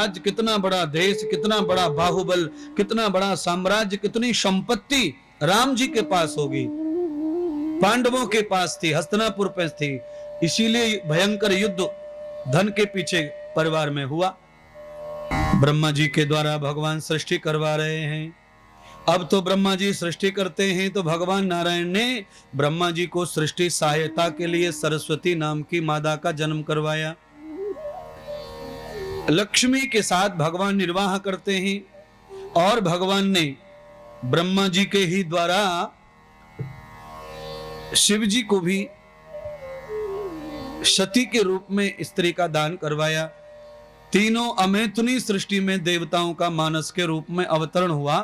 राज्य, कितना बड़ा देश, कितना बड़ा बाहुबल, कितना बड़ा साम्राज्य, कितनी संपत्ति राम जी के पास होगी, पांडवों के पास थी, हस्तिनापुर पे थी। इसीलिए भयंकर युद्ध धन के पीछे परिवार में हुआ। ब्रह्मा जी के द्वारा भगवान सृष्टि करवा रहे हैं। अब तो ब्रह्मा जी सृष्टि करते हैं तो भगवान नारायण ने ब्रह्मा जी को सृष्टि सहायता के लिए सरस्वती नाम की मादा का जन्म करवाया। लक्ष्मी के साथ भगवान निर्वाह करते हैं और भगवान ने ब्रह्मा जी के ही द्वारा शिव जी को भी सती के रूप में स्त्री का दान करवाया। तीनों अमैथुनी सृष्टि में देवताओं का मानस के रूप में अवतरण हुआ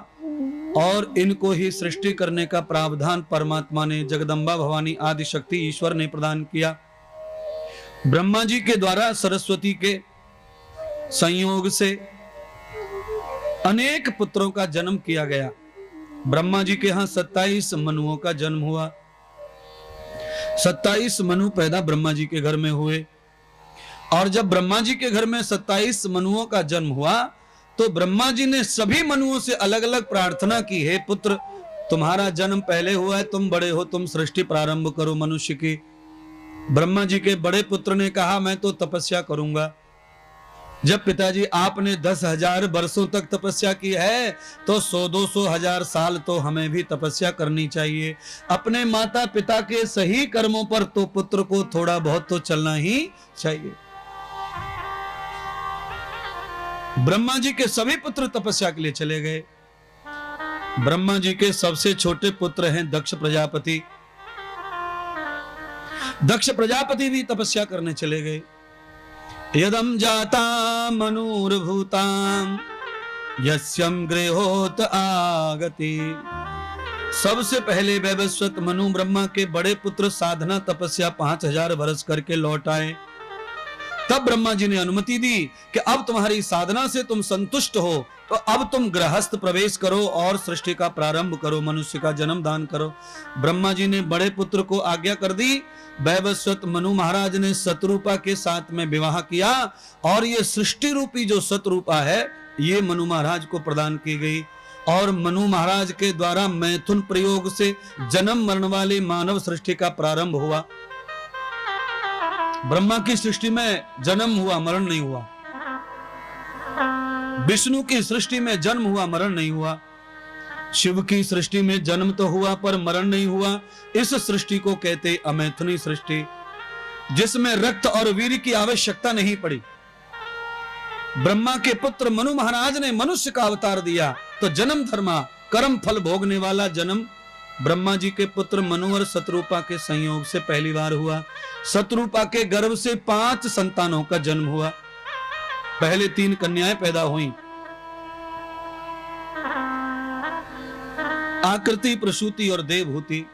और इनको ही सृष्टि करने का प्रावधान परमात्मा ने, जगदम्बा भवानी आदि शक्ति ईश्वर ने प्रदान किया। ब्रह्मा जी के द्वारा सरस्वती के संयोग से अनेक पुत्रों का जन्म किया गया। ब्रह्मा जी के यहां 27 मनुओं का जन्म हुआ। 27 मनु पैदा ब्रह्मा जी के घर में हुए और जब ब्रह्मा जी के घर में 27 मनुओं का जन्म हुआ तो ब्रह्मा जी ने सभी मनुओं से अलग अलग प्रार्थना की, हे पुत्र तुम्हारा जन्म पहले हुआ है, तुम बड़े हो, तुम सृष्टि प्रारंभ करो मनुष्य की। ब्रह्मा जी के बड़े पुत्र ने कहा मैं तो तपस्या करूंगा। जब पिताजी आपने 10,000 वर्षों तक तपस्या की है तो 100-200 हजार साल तो हमें भी तपस्या करनी चाहिए। अपने माता पिता के सही कर्मों पर तो पुत्र को थोड़ा बहुत तो चलना ही चाहिए। ब्रह्मा जी के सभी पुत्र तपस्या के लिए चले गए। ब्रह्मा जी के सबसे छोटे पुत्र हैं दक्ष प्रजापति। दक्ष प्रजापति भी तपस्या करने चले गए। यदम जाता मनुर्भूताम यस्यम गृहोत आगति। सबसे पहले वैवस्वत मनु ब्रह्मा के बड़े पुत्र साधना तपस्या 5000 वर्ष करके लौट आए। तब ब्रह्मा जी ने अनुमति दी कि अब तुम्हारी साधना से तुम संतुष्ट हो तो अब तुम गृहस्थ प्रवेश करो और सृष्टि का प्रारंभ करो, मनुष्य का जन्म दान करो। ब्रह्मा जी ने बड़े पुत्र को आज्ञा कर दी। वैवस्वत मनु महाराज ने शतरूपा के साथ में विवाह किया और ये सृष्टि रूपी जो शतरूपा है ये मनु महाराज को प्रदान की गई और मनु महाराज के द्वारा मैथुन प्रयोग से जन्म मरण वाले मानव सृष्टि का प्रारंभ हुआ। ब्रह्मा की सृष्टि में जन्म हुआ, मरण नहीं हुआ। विष्णु की सृष्टि में जन्म हुआ, मरण नहीं हुआ। शिव की सृष्टि में जन्म तो हुआ पर मरण नहीं हुआ। इस सृष्टि को कहते अमैथुनी सृष्टि, जिसमें रक्त और वीर की आवश्यकता नहीं पड़ी। ब्रह्मा के पुत्र मनु महाराज ने मनुष्य का अवतार दिया तो जन्म धर्मा कर्म फल भोगने वाला जन्म ब्रह्मा जी के पुत्र मनु और शतरूपा के संयोग से पहली बार हुआ। शतरूपा के गर्भ से 5 संतानों का जन्म हुआ। पहले 3 कन्याएं पैदा हुई, आकृति, प्रसूति और देवहूति,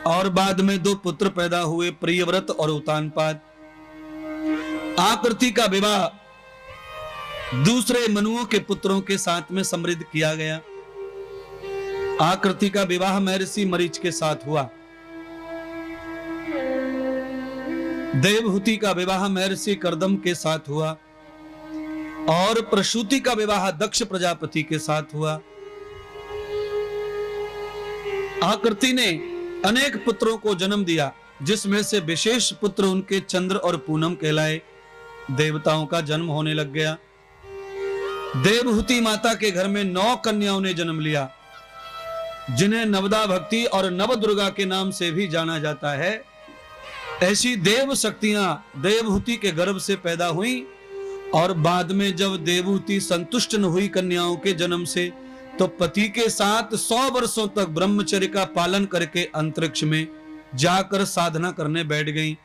और बाद में 2 पुत्र पैदा हुए, प्रियव्रत और उतानपाद। आकृति का विवाह दूसरे मनुओं के पुत्रों के साथ में समृद्ध किया गया। आकृति का विवाह महर्षि मरीच के साथ हुआ। देवहूति का विवाह महर्षि कर्दम के साथ हुआ और प्रसूति का विवाह दक्ष प्रजापति के साथ हुआ। आकृति ने अनेक पुत्रों को जन्म दिया, जिसमें से विशेष पुत्र उनके चंद्र और पूनम कहलाए। देवताओं का जन्म होने लग गया। देवहूति माता के घर में 9 कन्याओं ने जन्म लिया, जिन्हें नवदा भक्ति और नवदुर्गा के नाम से भी जाना जाता है। ऐसी देव शक्तियां देवहूति के गर्भ से पैदा हुई और बाद में जब देवहूति संतुष्ट न हुई कन्याओं के जन्म से तो पति के साथ 100 वर्षों तक ब्रह्मचर्य का पालन करके अंतरिक्ष में जाकर साधना करने बैठ गई।